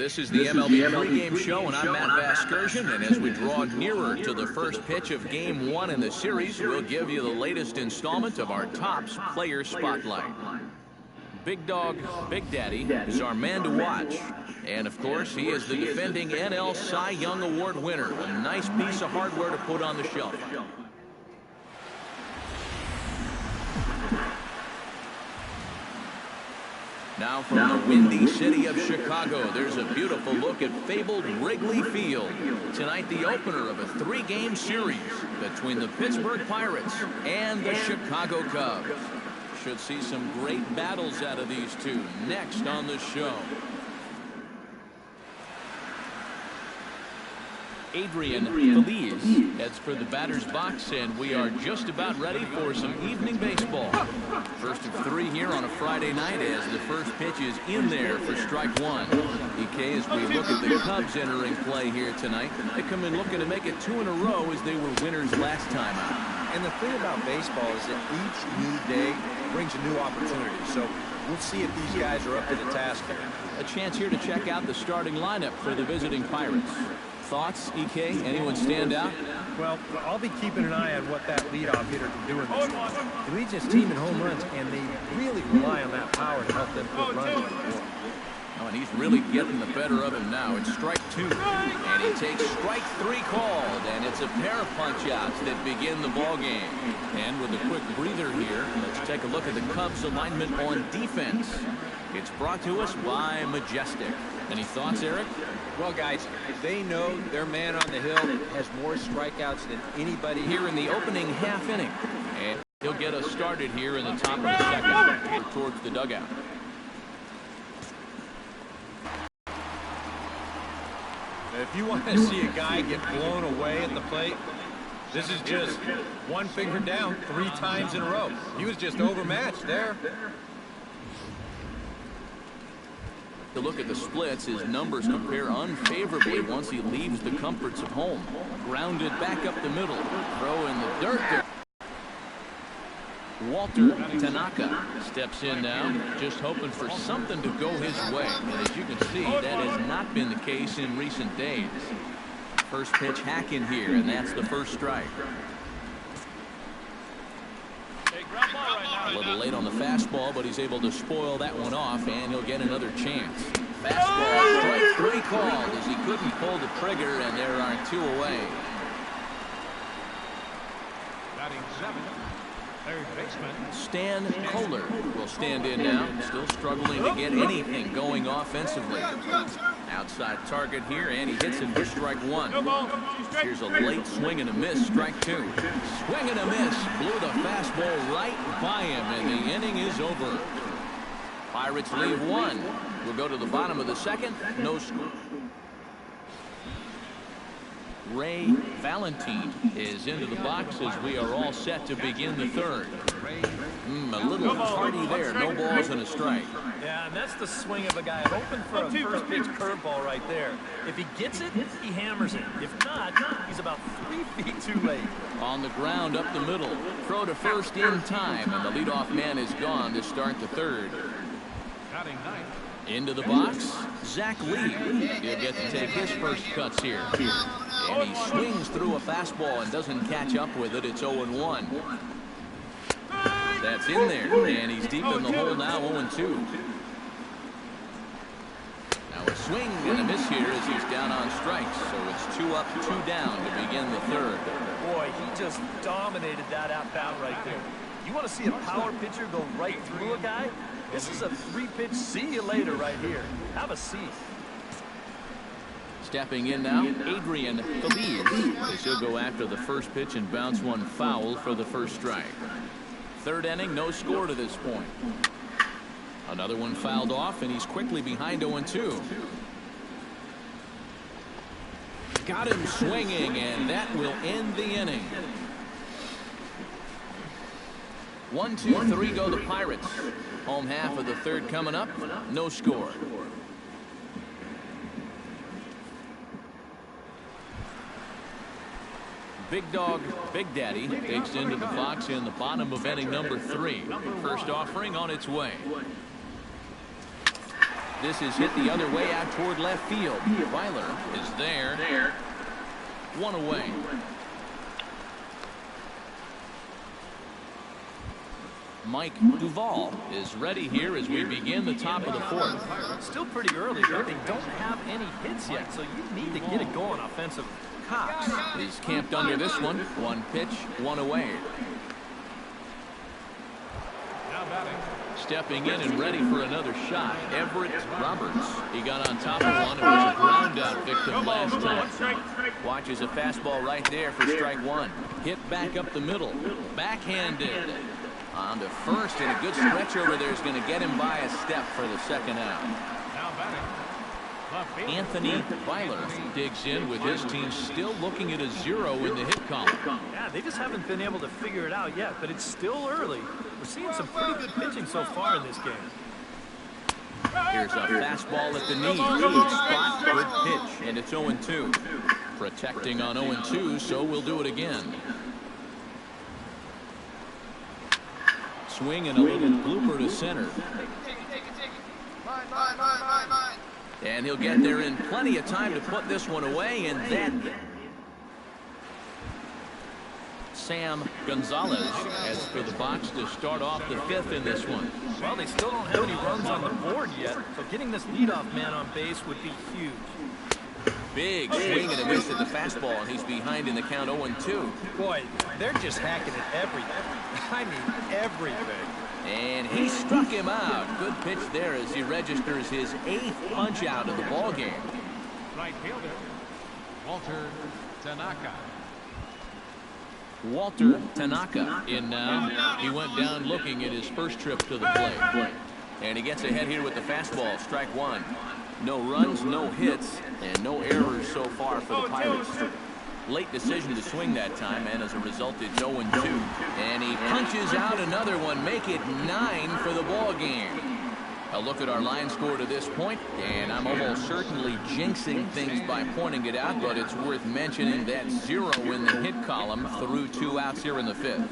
This is the MLB pregame show, and I'm Matt Vasgersian. And as we draw nearer to the first pitch of Game 1 in the series, we'll give you the latest installment of our Topps Player Spotlight. Big Dog, Big Daddy is our man to watch. And, of course, he is the defending NL Cy Young Award winner. A nice piece of hardware to put on the shelf. Now from the windy city of Chicago, there's a beautiful look at fabled Wrigley Field. Tonight, the opener of a three-game series between the Pittsburgh Pirates and the Chicago Cubs. Should see some great battles out of these two next on the show. Adrian Feliz heads for the batter's box, and we are just about ready for some evening baseball. First of three here on a Friday night as the first pitch is in there for strike one. EK, as we look at the Cubs entering play here tonight, they come in looking to make it two in a row as they were winners last time out. And the thing about baseball is that each new day brings a new opportunity. So we'll see if these guys are up to the task here. A chance here to check out the starting lineup for the visiting Pirates. Thoughts, EK? Anyone stand out? Well, I'll be keeping an eye on what that leadoff hitter can do in this one. He leads his team in home runs, and they really rely on that power to help them put runs on the board. Oh, and he's really getting the better of him now. It's strike two. And he takes strike three called, and it's a pair of punch-outs that begin the ball game. And with a quick breather here, let's take a look at the Cubs' alignment on defense. It's brought to us by Majestic. Any thoughts, Eric? Well, guys, they know their man on the hill has more strikeouts than anybody here in the opening half inning. And he'll get us started here in the top of the second towards the dugout. If you want to see a guy get blown away at the plate, this is just one finger down 3 times in a row. He was just overmatched there. To look at the splits, his numbers compare unfavorably once he leaves the comforts of home. Grounded back up the middle. Throw in the dirt there. Walter Tanaka steps in now, just hoping for something to go his way. And as you can see, that has not been the case in recent days. First pitch hack in here, and that's the first strike. A little late on the fastball, but he's able to spoil that one off, and he'll get another chance. Fastball, strike three called as he couldn't pull the trigger, and there are 2 away. Batting 7, third baseman Stan Kohler will stand in now, still struggling to get anything going offensively. Outside target here, and he hits it for strike one. Here's a late swing and a miss, strike 2. Swing and a miss, blew the fastball right by him, and the inning is over. Pirates leave 1. We'll go to the bottom of the second, no score. Ray Valentine is into the box as we are all set to begin the third. A little hardy there, no balls and a strike. Yeah, and that's the swing of a guy hoping for a first pitch curveball right there. If he gets it, he hammers it. If not, he's about 3 feet too late. On the ground up the middle, throw to first in time, and the leadoff man is gone to start the third. Into the box, Zach Lee. He'll get to take his first cuts here. And he swings through a fastball and doesn't catch up with it. It's 0-1. That's in there, and he's deep in the hole now, 0-2. Now a swing and a miss here as he's down on strikes. So it's 2 up, 2 down to begin the third. Boy, he just dominated that at-bat right there. You want to see a power pitcher go right through a guy? This is a 3-pitch see you later right here. Have a seat. Stepping in now, Adrian Feliz. As he'll go after the first pitch and bounce one foul for the first strike. Third inning, no score to this point. Another one fouled off, and he's quickly behind 0-2. Got him swinging, and that will end the inning. 1, 2, 3 go the Pirates. Home half of the third coming up, no score. Big Dog, Big Daddy takes into the box in the bottom of inning number 3. First offering on its way. This is hit the other way out toward left field. Weiler is there. One away. Mike Duvall is ready here as we begin the top of the fourth. Still pretty early, but they don't have any hits yet, so you need to get it going offensively. Cox is camped under this one. One pitch, one away. Stepping in and ready for another shot, Everett Roberts. He got on top of one and was a ground out victim last time. Watches a fastball right there for strike one. Hit back up the middle. Backhanded. On to first, and a good stretch over there is going to get him by a step for the second out. Anthony Weiler digs in with his team still looking at a 0 in the hit column. Yeah, they just haven't been able to figure it out yet, but it's still early. We're seeing some pretty good pitching so far in this game. Here's a fastball at the knee. Good spot, good pitch, and it's 0-2. Protecting on 0-2, so we'll do it again. Swing and a little blooper to center. And he'll get there in plenty of time to put this one away, and then Sam Gonzalez heads for the box to start off the fifth in this one. Well, they still don't have any runs on the board yet, so getting this leadoff man on base would be huge. Big swing and a miss at the fastball, and he's behind in the count 0-2. Boy, they're just hacking at everything. I mean, everything. And he struck him out. Good pitch there as he registers his 8th punch out of the ball game. Right fielder, Walter Tanaka. Walter Tanaka in now. He went down looking at his first trip to the plate. And he gets ahead here with the fastball. Strike one. No runs, no hits, and no errors so far for the Pirates. Late decision to swing that time, and as a result, it's 0-2. And he punches out another one, make it 9 for the ball game. A look at our line score to this point, and I'm almost certainly jinxing things by pointing it out, but it's worth mentioning that 0 in the hit column through 2 outs here in the fifth.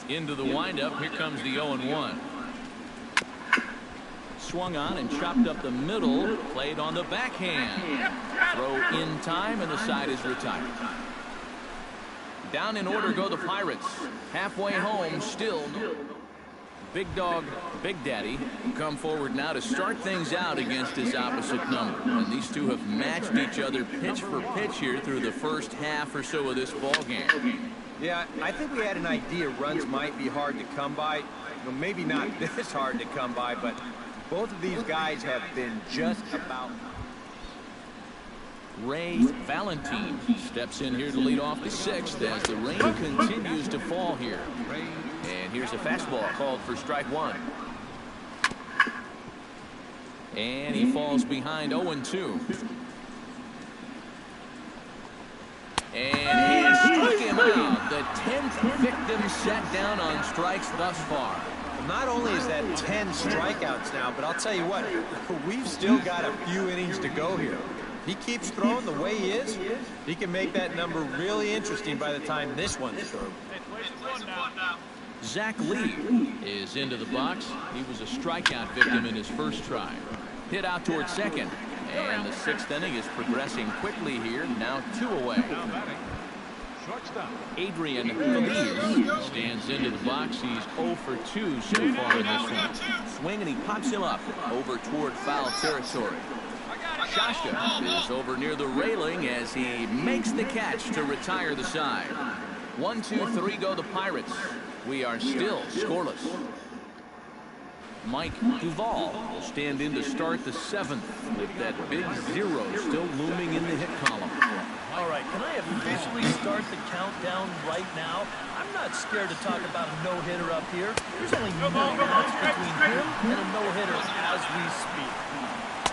Into the windup, here comes the 0-1. Swung on and chopped up the middle, played on the backhand. Throw in time, and the side is retired. Down in order go the Pirates. Halfway home, still. Big Dog, Big Daddy come forward now to start things out against his opposite number. And these two have matched each other pitch for pitch here through the first half or so of this ball game. Yeah, I think we had an idea runs might be hard to come by. Well, maybe not this hard to come by, but both of these guys have been just about. Ray Valentine steps in here to lead off the sixth as the rain continues to fall here. And here's a fastball called for strike one. And he falls behind 0-2. And he struck him out. The 10th victim set down on strikes thus far. Not only is that 10 strikeouts now, but I'll tell you what, we've still got a few innings to go here. He keeps throwing the way he is, he can make that number really interesting by the time this one's through. Zach Lee is into the box. He was a strikeout victim in his first try. Hit out towards second. And the sixth inning is progressing quickly here. Now 2 away. Adrian Feliz stands into the box. He's 0 for 2 so far in this one. Swing and he pops him up over toward foul territory. Shashka is over near the railing as he makes the catch to retire the side. 1, 2, 3 go the Pirates. We are still scoreless. Mike Duvall will stand in to start the seventh with that big 0 still looming in the hit column. All right, can I officially start the countdown right now? I'm not scared to talk about a no-hitter up here. There's only 9 outs between him and a no-hitter as we speak.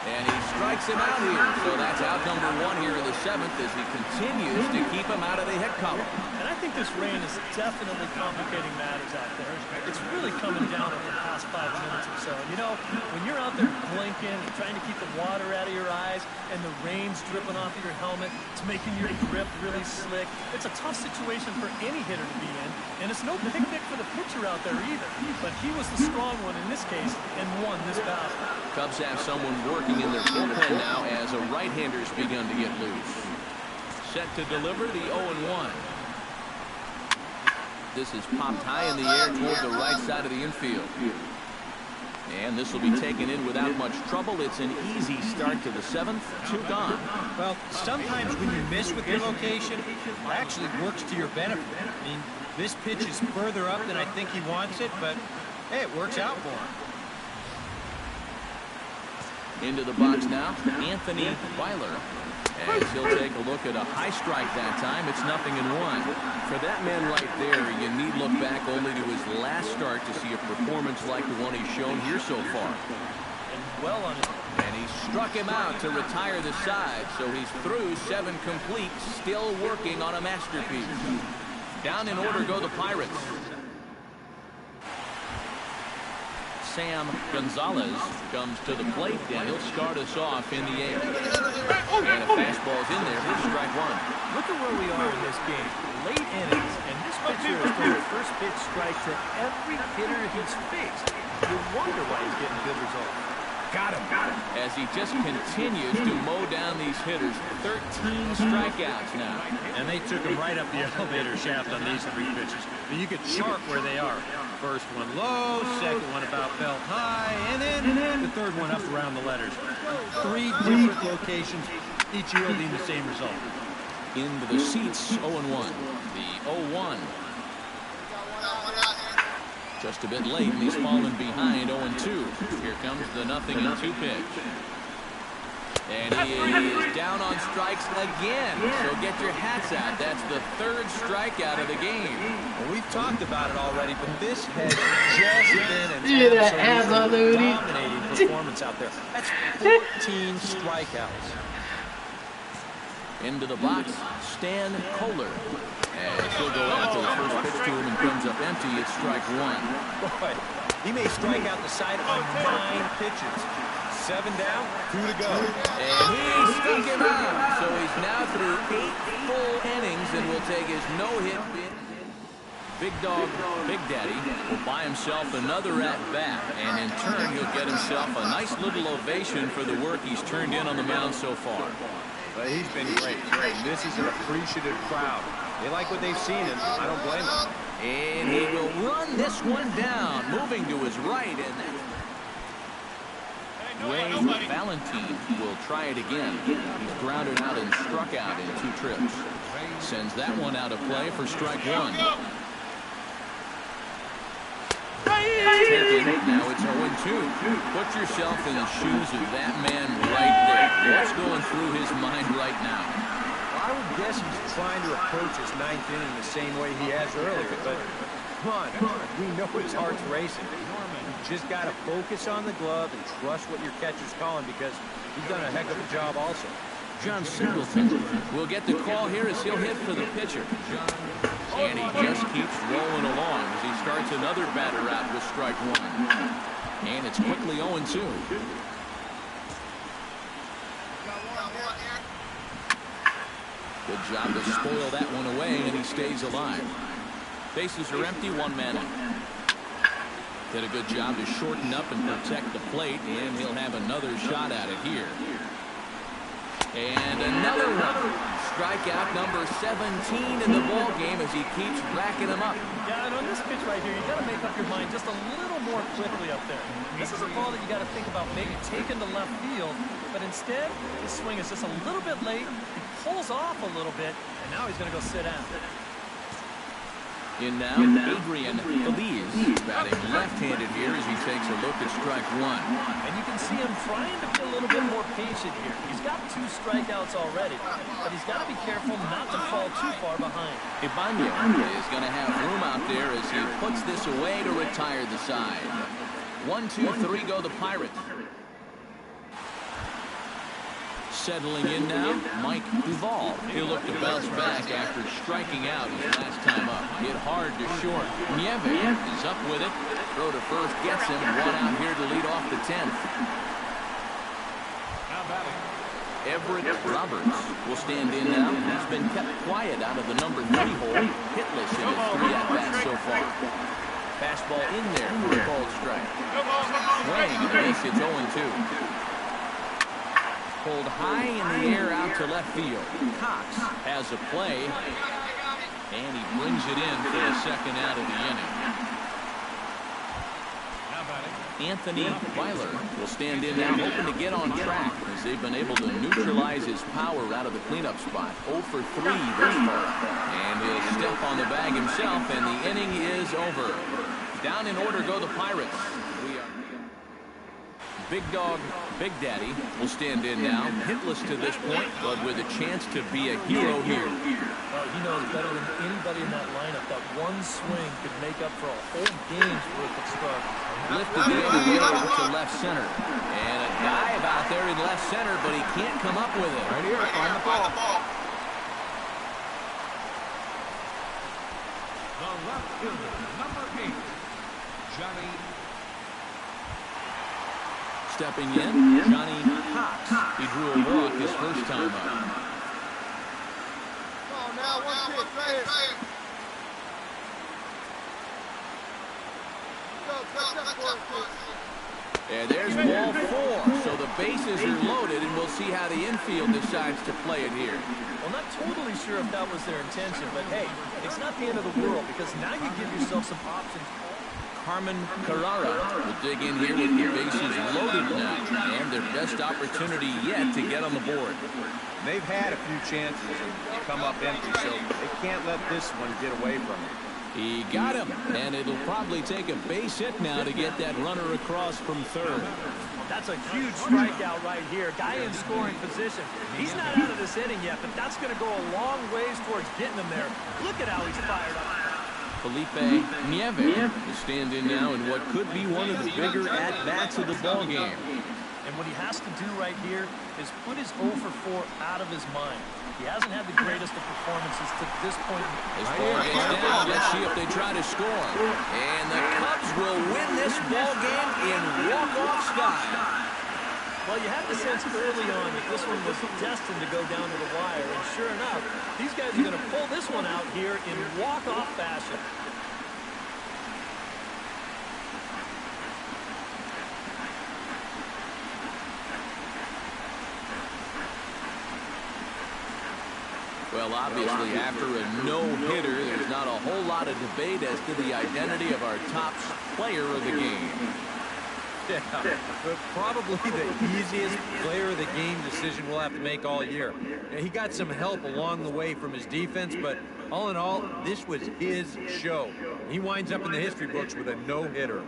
And he strikes him out here. So that's out number 1 here in the seventh as he continues to keep him out of the hit column. And I think this rain is definitely complicating matters out there. It's really coming down over the past 5 minutes or so. You know, when you're out there blinking and trying to keep the water out of your eyes and the rain's dripping off of your helmet, it's making your grip really slick. It's a tough situation for any hitter to be in, and it's no picnic for the pitcher out there either. But he was the strong one in this case and won this battle. Cubs have someone working in their bullpen now as a right-hander's begun to get loose. Set to deliver the 0-1. This is popped high in the air toward the right side of the infield. And this will be taken in without much trouble. It's an easy start to the 7th. 2 gone. Well, sometimes when you miss with your location, it actually works to your benefit. I mean, this pitch is further up than I think he wants it, but hey, it works out for him. Into the box now, Anthony Weiler. As he'll take a look at a high strike that time. It's 0-1. For that man right there, you need look back only to his last start to see a performance like the one he's shown here so far. And well on it. And he struck him out to retire the side, so he's through 7 complete, still working on a masterpiece. Down in order go the Pirates. Sam Gonzalez comes to the plate, and he'll start us off in the 8th. And a fastball's in there for strike 1. Look at where we are in this game. Late innings, and this pitcher has thrown first pitch strike to every hitter he's faced. You wonder why he's getting good results. Got him. As he just continues to mow down these hitters. 13 strikeouts now. And they took him right up the elevator shaft on these 3 pitches. But you could chart where they are. First one low, second one about belt high, and then the third one up around the letters. 3 different locations, each yielding the same result. Into the seats, 0-1. The 0-1. Just a bit late, and he's fallen behind 0-2. Here comes the 0-2 pitch. And he is down on strikes again. So get your hats out. That's the 3rd strikeout of the game. Well, we've talked about it already, but this has just been an absolutely dominating performance out there. That's 14 strikeouts. Into the box, Stan Kohler. And he'll go out to the first pitch to him and comes up empty. It's strike 1. Boy, he may strike out the side on 9 pitches. 7 down, 2 to go. And he struck him out. So he's now through 8 full innings and will take his no-hit bid. Big Dog, Big Daddy will buy himself another at-bat. And in turn, he'll get himself a nice little ovation for the work he's turned in on the mound so far. But he's been great. This is an appreciative crowd. They like what they've seen, and I don't blame them. And he will run this one down, moving to his right, and that's Ray Valentine will try it again. He's grounded out and struck out in 2 trips. Sends that one out of play for strike 1. Taken. Now it's 0-2. Put yourself in the shoes of that man right there. What's going through his mind right now? Well, I would guess he's trying to approach his 9th inning the same way he has earlier, but come on, we know his heart's racing. You just got to focus on the glove and trust what your catcher's calling, because he's done a heck of a job also. John Singleton will get the call here as he'll hit for the pitcher. And he just keeps rolling along as he starts another batter out with strike 1. And it's quickly 0-2. Good job to spoil that one away, and he stays alive. Bases are empty, 1 man out. Did a good job to shorten up and protect the plate, and he'll have another shot at it here. And another one. Strikeout number 17 in the ball game as he keeps racking them up. Yeah, and on this pitch right here, you got to make up your mind just a little more quickly up there. This is a ball that you got to think about maybe taking to left field, but instead, his swing is just a little bit late. He pulls off a little bit, and now he's going to go sit down. In now, Adrian Feliz batting left-handed here as he takes a look at strike 1. And you can see him trying to be a little bit more patient here. He's got 2 strikeouts already, but he's got to be careful not to fall too far behind. Ibanez is going to have room out there as he puts this away to retire the side. 1, 2, 3 go the Pirates. Settling in now, Mike Duvall. He'll look to bounce back after striking out his last time up. Hit hard to short. Nieve is up with it. Throw to first gets him. One out here to lead off the 10th. Now batting. Everett Roberts will stand in now. He's been kept quiet out of the number 3 hole. Hitless in his 3 at-bats so far. Fastball in there for a called strike. Swing and a miss. It's 0-2. Pulled high in the air out to left field. Cox has a play, and he brings it in for a second out of the inning. Now batting. Anthony Weiler will stand in now, hoping to get on track as they've been able to neutralize his power out of the cleanup spot. 0 for 3 thus far. And he'll step on the bag himself, and the inning is over. Down in order go the Pirates. Big Dog, Big Daddy will stand in now. Hitless to this point, but with a chance to be a hero here. Well, he knows better than anybody in that lineup that one swing could make up for a whole game's worth of struggle. Lifted the other way over to left center. And a dive out there in left center, but he can't come up with it. Right here, find the ball. The left fielder, number 8, Johnny. Stepping in, Johnny Cox. He drew a walk his first time up. Oh, now one pitch, right here. And there's ball 4, so the bases are loaded, and we'll see how the infield decides to play it here. Well, not totally sure if that was their intention, but hey, it's not the end of the world because now you give yourself some options. Carmen Carrara will dig in here with the bases loaded now, and their best opportunity yet to get on the board. They've had a few chances and they come up empty, so they can't let this one get away from them. He got him, and it'll probably take a base hit now to get that runner across from third. That's a huge strikeout right here. Guy in scoring position. He's not out of this inning yet, but that's going to go a long ways towards getting him there. Look at how he's fired up. Felipe Nieve will stand in now in what could be one of the bigger at-bats of the ballgame. And what he has to do right here is put his 0 for 4 out of his mind. He hasn't had the greatest of performances to this point. As ball gets down, let's see if they try to score. And the Cubs will win this ballgame in walk-off style. Well, you had the sense early on that this one was destined to go down to the wire, and sure enough, these guys are going to pull this one out here in walk-off fashion. Well, obviously, after a no-hitter, there's not a whole lot of debate as to the identity of our top player of the game. Yeah, but probably the easiest player of the game decision we'll have to make all year. He got some help along the way from his defense, but all in all, this was his show. He winds up in the history books with a no-hitter.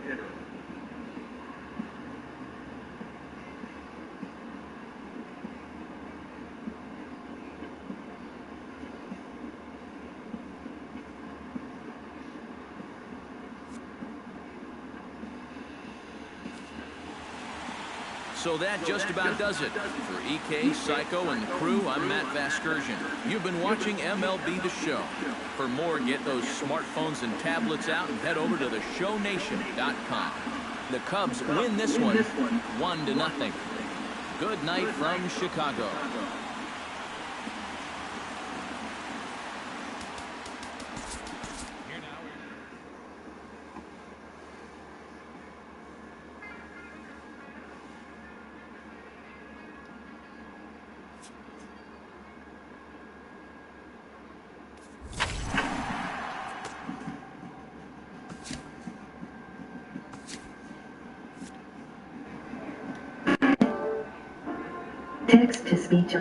So that just about does it. For EK, Psycho, and the crew, I'm Matt Vasgersian. You've been watching MLB The Show. For more, get those smartphones and tablets out and head over to theshownation.com. The Cubs win this one 1-0. Good night from Chicago. Text to speech